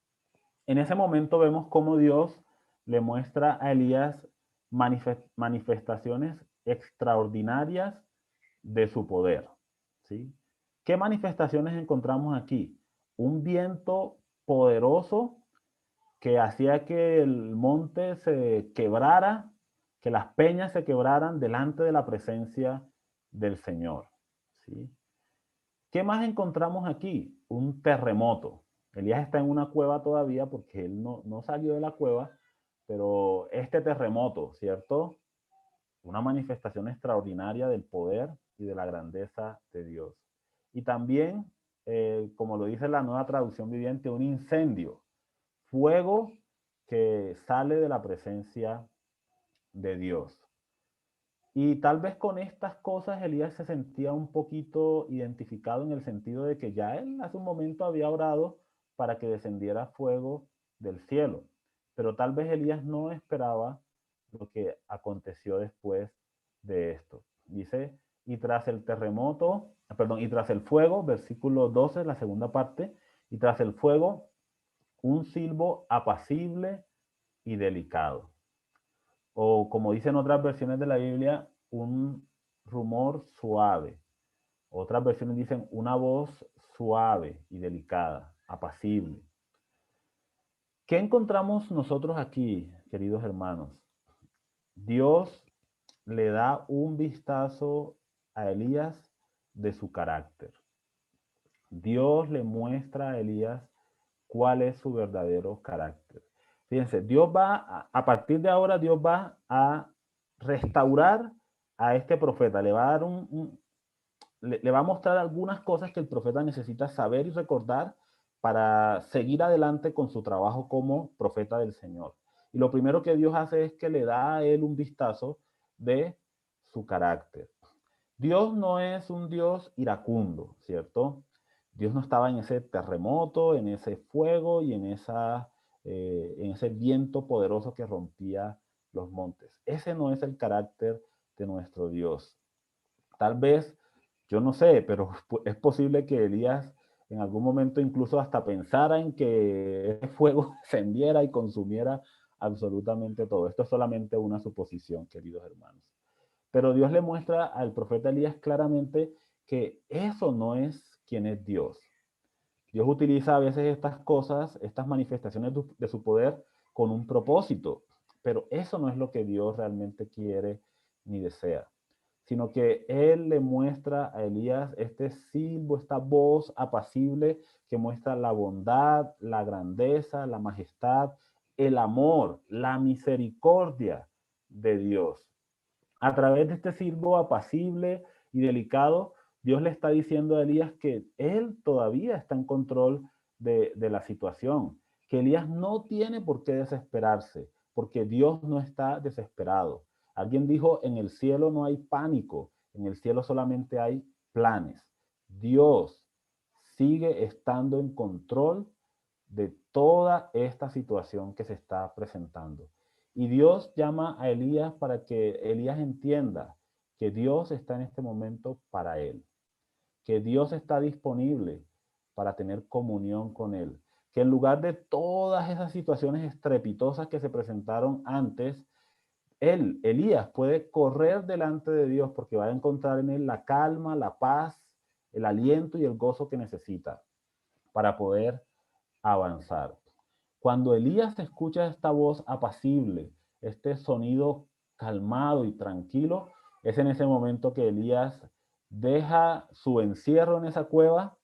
en ese momento vemos cómo Dios le muestra a Elías manifestaciones extraordinarias de su poder, ¿sí? ¿Qué manifestaciones encontramos aquí? Un viento poderoso que hacía que el monte se quebrara, que las peñas se quebraran delante de la presencia del Señor, ¿sí? ¿Qué más encontramos aquí? Un terremoto. Elías está en una cueva todavía porque él no salió de la cueva, pero este terremoto, ¿cierto? Una manifestación extraordinaria del poder y de la grandeza de Dios. Y también, como lo dice la Nueva Traducción Viviente, un incendio, fuego que sale de la presencia de Dios. Y tal vez con estas cosas Elías se sentía un poquito identificado en el sentido de que ya él hace un momento había orado para que descendiera fuego del cielo. Pero tal vez Elías no esperaba lo que aconteció después de esto. Dice, y tras el terremoto, perdón, y tras el fuego, versículo 12, la segunda parte, y tras el fuego, un silbo apacible y delicado. O como dicen otras versiones de la Biblia, un rumor suave. Otras versiones dicen una voz suave y delicada, apacible. ¿Qué encontramos nosotros aquí, queridos hermanos? Dios le da un vistazo a Elías de su carácter. Dios le muestra a Elías cuál es su verdadero carácter. Fíjense, Dios va, a partir de ahora, Dios va a restaurar a este profeta. Le va a dar le va a mostrar algunas cosas que el profeta necesita saber y recordar para seguir adelante con su trabajo como profeta del Señor. Y lo primero que Dios hace es que le da a él un vistazo de su carácter. Dios no es un Dios iracundo, ¿cierto? Dios no estaba en ese terremoto, en ese fuego y en ese viento poderoso que rompía los montes. Ese no es el carácter de nuestro Dios. Tal vez, yo no sé, pero es posible que Elías en algún momento incluso hasta pensara en que ese fuego encendiera y consumiera absolutamente todo. Esto es solamente una suposición, queridos hermanos. Pero Dios le muestra al profeta Elías claramente que eso no es quien es Dios. Dios utiliza a veces estas cosas, estas manifestaciones de su poder con un propósito, pero eso no es lo que Dios realmente quiere ni desea, sino que Él le muestra a Elías este silbo, esta voz apacible que muestra la bondad, la grandeza, la majestad, el amor, la misericordia de Dios. A través de este silbo apacible y delicado, Dios le está diciendo a Elías que él todavía está en control de la situación, que Elías no tiene por qué desesperarse, porque Dios no está desesperado. Alguien dijo, en el cielo no hay pánico, en el cielo solamente hay planes. Dios sigue estando en control de toda esta situación que se está presentando. Y Dios llama a Elías para que Elías entienda que Dios está en este momento para él, que Dios está disponible para tener comunión con él, que en lugar de todas esas situaciones estrepitosas que se presentaron antes, Elías, puede correr delante de Dios porque va a encontrar en él la calma, la paz, el aliento y el gozo que necesita para poder avanzar. Cuando Elías escucha esta voz apacible, este sonido calmado y tranquilo, es en ese momento que Elías deja su encierro en esa cueva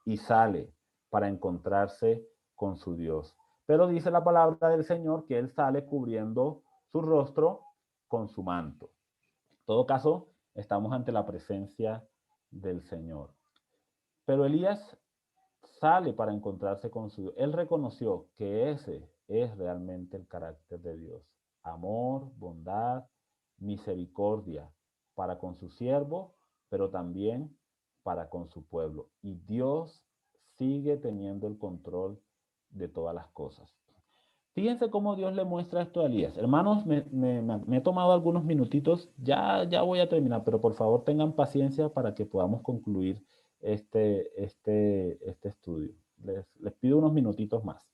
y sale para encontrarse con su Dios. Pero dice la palabra del Señor que él sale cubriendo su rostro con su manto. En todo caso, estamos ante la presencia del Señor. Pero Elías sale para encontrarse con su Dios. Él reconoció que ese es realmente el carácter de Dios. Amor, bondad, misericordia para con su siervo, pero también para con su pueblo. Y Dios sigue teniendo el control de todas las cosas. Fíjense cómo Dios le muestra esto a Elías. Hermanos, me he tomado algunos minutitos, ya voy a terminar, pero por favor tengan paciencia para que podamos concluir este estudio. Les pido unos minutitos más.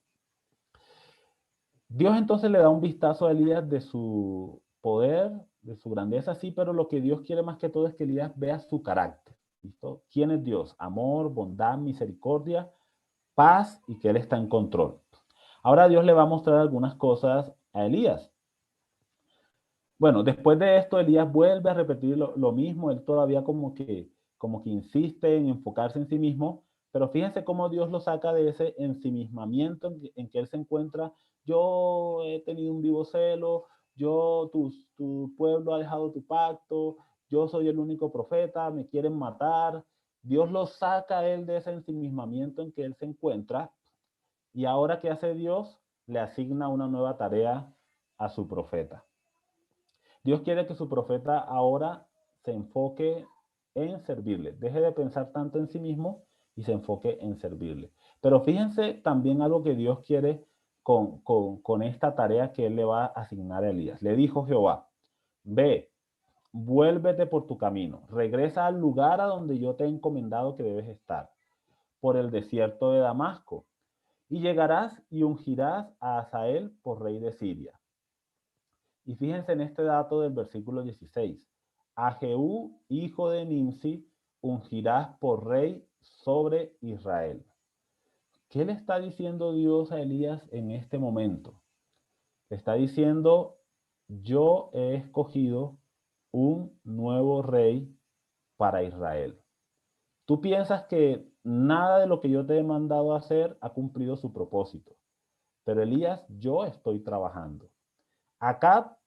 Dios entonces le da un vistazo a Elías de su poder, de su grandeza, sí, pero lo que Dios quiere más que todo es que Elías vea su carácter. ¿Listo? ¿Quién es Dios? Amor, bondad, misericordia, paz y que Él está en control. Ahora Dios le va a mostrar algunas cosas a Elías. Bueno, después de esto, Elías vuelve a repetir lo mismo. Él todavía como que insiste en enfocarse en sí mismo, pero fíjense cómo Dios lo saca de ese ensimismamiento en que él se encuentra. Yo he tenido un vivo celo, tu pueblo ha dejado tu pacto, yo soy el único profeta, me quieren matar. Dios lo saca a él de ese ensimismamiento en que él se encuentra. Y ahora, ¿qué hace Dios? Le asigna una nueva tarea a su profeta. Dios quiere que su profeta ahora se enfoque en servirle. Deje de pensar tanto en sí mismo y se enfoque en servirle. Pero fíjense también algo que Dios quiere con esta tarea que Él le va a asignar a Elías. Le dijo Jehová, ve, vuélvete por tu camino, regresa al lugar a donde yo te he encomendado que debes estar, por el desierto de Damasco, y llegarás y ungirás a Hazael por rey de Siria. Y fíjense en este dato del versículo 16. A Jehú, hijo de Nimsi, ungirás por rey sobre Israel. ¿Qué le está diciendo Dios a Elías en este momento? Le está diciendo, yo he escogido un nuevo rey para Israel. Tú piensas que nada de lo que yo te he mandado a hacer ha cumplido su propósito. Pero Elías, yo estoy trabajando. Acab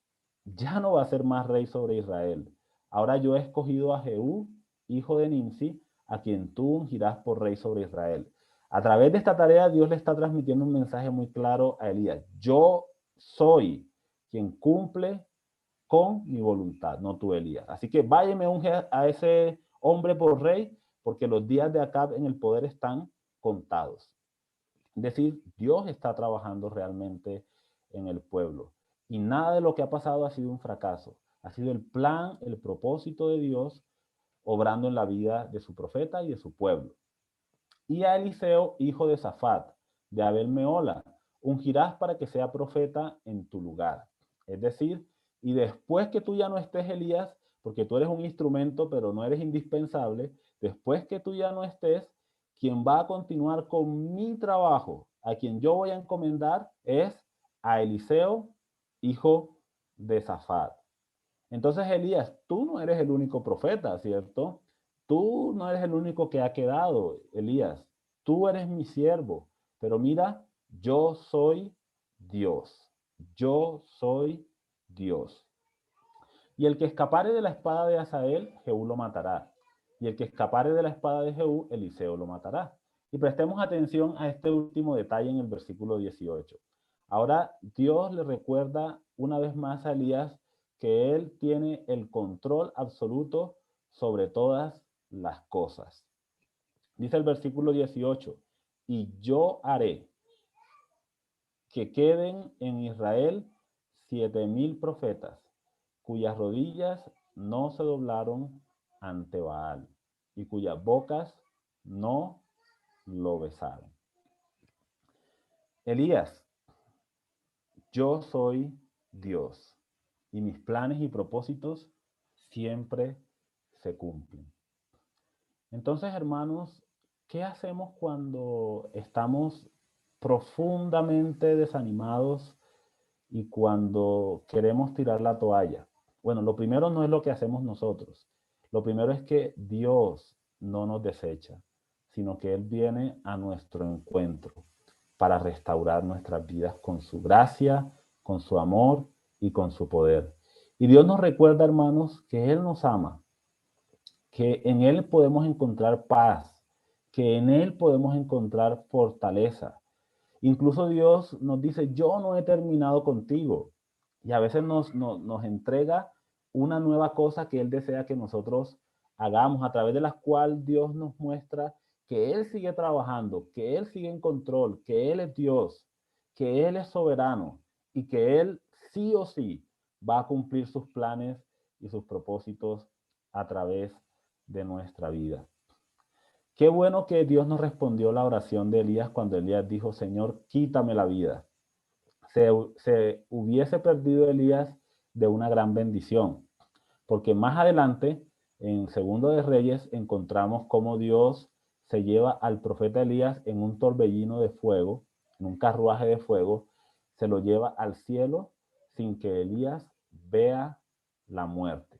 ya no va a ser más rey sobre Israel. Ahora yo he escogido a Jehú, hijo de Nimsi, a quien tú ungirás por rey sobre Israel. A través de esta tarea, Dios le está transmitiendo un mensaje muy claro a Elías. Yo soy quien cumple con mi voluntad, no tú, Elías. Así que váyame unge a ese hombre por rey, porque los días de Acab en el poder están contados. Es decir, Dios está trabajando realmente en el pueblo. Y nada de lo que ha pasado ha sido un fracaso. Ha sido el plan, el propósito de Dios obrando en la vida de su profeta y de su pueblo. Y a Eliseo, hijo de Safat, de Abel Meola, ungirás para que sea profeta en tu lugar. Es decir, y después que tú ya no estés, Elías, porque tú eres un instrumento, pero no eres indispensable, después que tú ya no estés, quien va a continuar con mi trabajo, a quien yo voy a encomendar, es a Eliseo, hijo de Safat. Entonces, Elías, tú no eres el único profeta, ¿cierto? Tú no eres el único que ha quedado, Elías. Tú eres mi siervo. Pero mira, yo soy Dios. Yo soy Dios. Y el que escapare de la espada de Hazael, Jehú lo matará. Y el que escapare de la espada de Jehú, Eliseo lo matará. Y prestemos atención a este último detalle en el versículo 18. Ahora Dios le recuerda una vez más a Elías que él tiene el control absoluto sobre todas las cosas. Dice el versículo 18, y yo haré que queden en Israel 7,000 profetas, cuyas rodillas no se doblaron ante Baal y cuyas bocas no lo besaron. Elías, yo soy Dios y mis planes y propósitos siempre se cumplen. Entonces, hermanos, ¿qué hacemos cuando estamos profundamente desanimados y cuando queremos tirar la toalla. Bueno, lo primero no es lo que hacemos nosotros. Lo primero es que Dios no nos desecha, sino que Él viene a nuestro encuentro para restaurar nuestras vidas con su gracia, con su amor y con su poder. Y Dios nos recuerda, hermanos, que Él nos ama, que en Él podemos encontrar paz, que en Él podemos encontrar fortaleza. Incluso Dios nos dice, yo no he terminado contigo. Y a veces nos entrega una nueva cosa que Él desea que nosotros hagamos, a través de la cual Dios nos muestra que Él sigue trabajando, que Él sigue en control, que Él es Dios, que Él es soberano y que Él sí o sí va a cumplir sus planes y sus propósitos a través de nuestra vida. Qué bueno que Dios nos respondió la oración de Elías cuando Elías dijo, Señor, quítame la vida. Se hubiese perdido Elías de una gran bendición, porque más adelante, en Segundo de Reyes, encontramos cómo Dios se lleva al profeta Elías en un torbellino de fuego, en un carruaje de fuego, se lo lleva al cielo sin que Elías vea la muerte,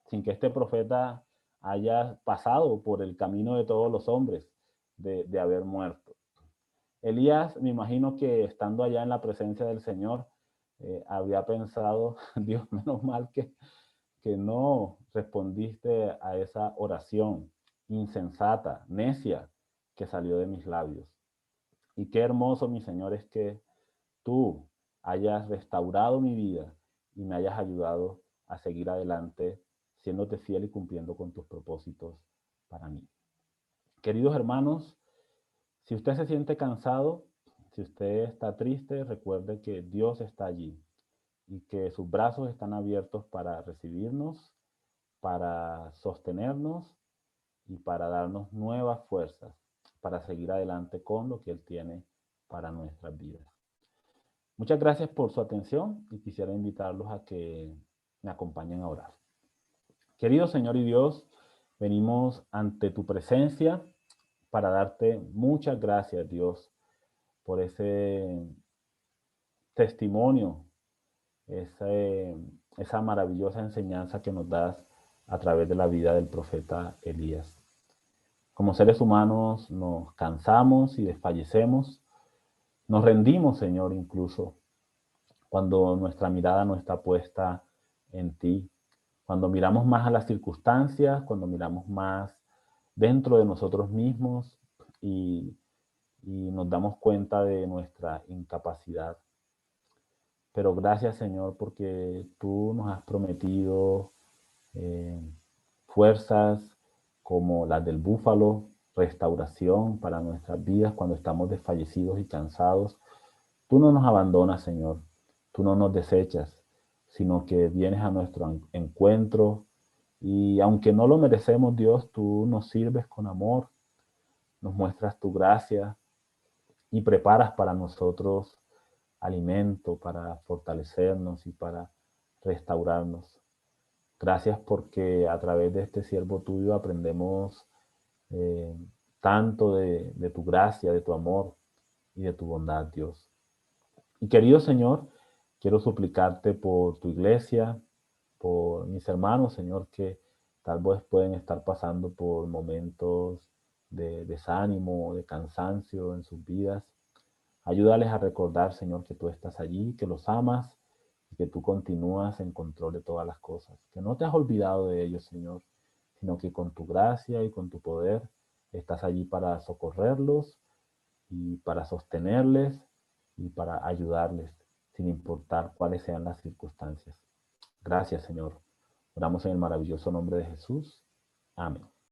sin que este profeta haya pasado por el camino de todos los hombres de haber muerto. Elías, me imagino que estando allá en la presencia del Señor, había pensado, Dios, menos mal que no respondiste a esa oración insensata, necia, que salió de mis labios. Y qué hermoso, mi Señor, es que tú hayas restaurado mi vida y me hayas ayudado a seguir adelante, siéndote fiel y cumpliendo con tus propósitos para mí. Queridos hermanos, si usted se siente cansado, si usted está triste, recuerde que Dios está allí y que sus brazos están abiertos para recibirnos, para sostenernos y para darnos nuevas fuerzas para seguir adelante con lo que Él tiene para nuestras vidas. Muchas gracias por su atención y quisiera invitarlos a que me acompañen a orar. Querido Señor y Dios, venimos ante tu presencia para darte muchas gracias, Dios, por ese testimonio, esa maravillosa enseñanza que nos das a través de la vida del profeta Elías. Como seres humanos nos cansamos y desfallecemos, nos rendimos, Señor, incluso cuando nuestra mirada no está puesta en ti, cuando miramos más a las circunstancias, cuando miramos más dentro de nosotros mismos y, y nos damos cuenta de nuestra incapacidad. Pero gracias, Señor, porque tú nos has prometido eh, fuerzas como las del búfalo, restauración para nuestras vidas cuando estamos desfallecidos y cansados. Tú no nos abandonas, Señor. Tú no nos desechas, sino que vienes a nuestro encuentro y aunque no lo merecemos, Dios, tú nos sirves con amor, nos muestras tu gracia y preparas para nosotros alimento para fortalecernos y para restaurarnos. Gracias porque a través de este siervo tuyo aprendemos eh, tanto de tu gracia, de tu amor y de tu bondad, Dios. Y querido Señor, quiero suplicarte por tu iglesia, por mis hermanos, Señor, que tal vez pueden estar pasando por momentos de desánimo, de cansancio en sus vidas. Ayúdales a recordar, Señor, que tú estás allí, que los amas y que tú continúas en control de todas las cosas. Que no te has olvidado de ellos, Señor, sino que con tu gracia y con tu poder estás allí para socorrerlos y para sostenerles y para ayudarles, sin importar cuáles sean las circunstancias. Gracias, Señor. Oramos en el maravilloso nombre de Jesús. Amén.